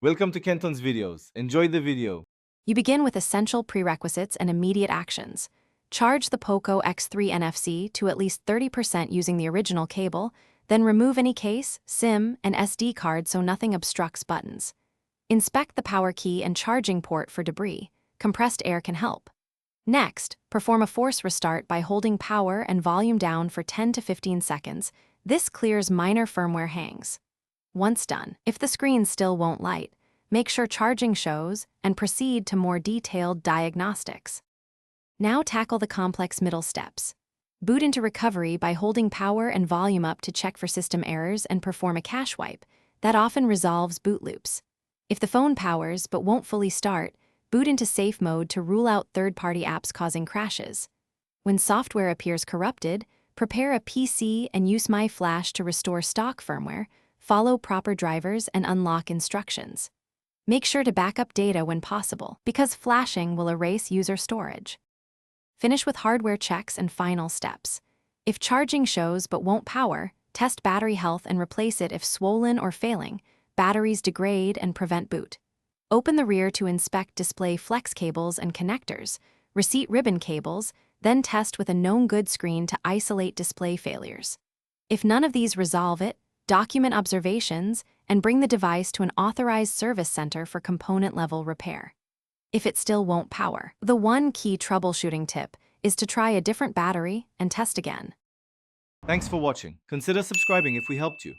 Welcome to Kenton's videos. Enjoy the video. You begin with essential prerequisites and immediate actions. Charge the Poco X3 NFC to at least 30% using the original cable, then remove any case, SIM, and SD card so nothing obstructs buttons. Inspect the power key and charging port for debris. Compressed air can help. Next, perform a force restart by holding power and volume down for 10 to 15 seconds. This clears minor firmware hangs. Once done, if the screen still won't light, make sure charging shows and proceed to more detailed diagnostics. Now tackle the complex middle steps. Boot into recovery by holding power and volume up to check for system errors and perform a cache wipe. That often resolves boot loops. If the phone powers but won't fully start, boot into safe mode to rule out third-party apps causing crashes. When software appears corrupted, prepare a PC and use MyFlash to restore stock firmware, follow proper drivers, and unlock instructions. Make sure to back up data when possible, because flashing will erase user storage. Finish with hardware checks and final steps. If charging shows but won't power, test battery health and replace it if swollen or failing. Batteries degrade and prevent boot. Open the rear to inspect display flex cables and connectors, receipt ribbon cables, then test with a known good screen to isolate display failures. If none of these resolve it, document observations and bring the device to an authorized service center for component-level repair. If it still won't power, the one key troubleshooting tip is to try a different battery and test again. Thanks for watching. Consider subscribing if we helped you.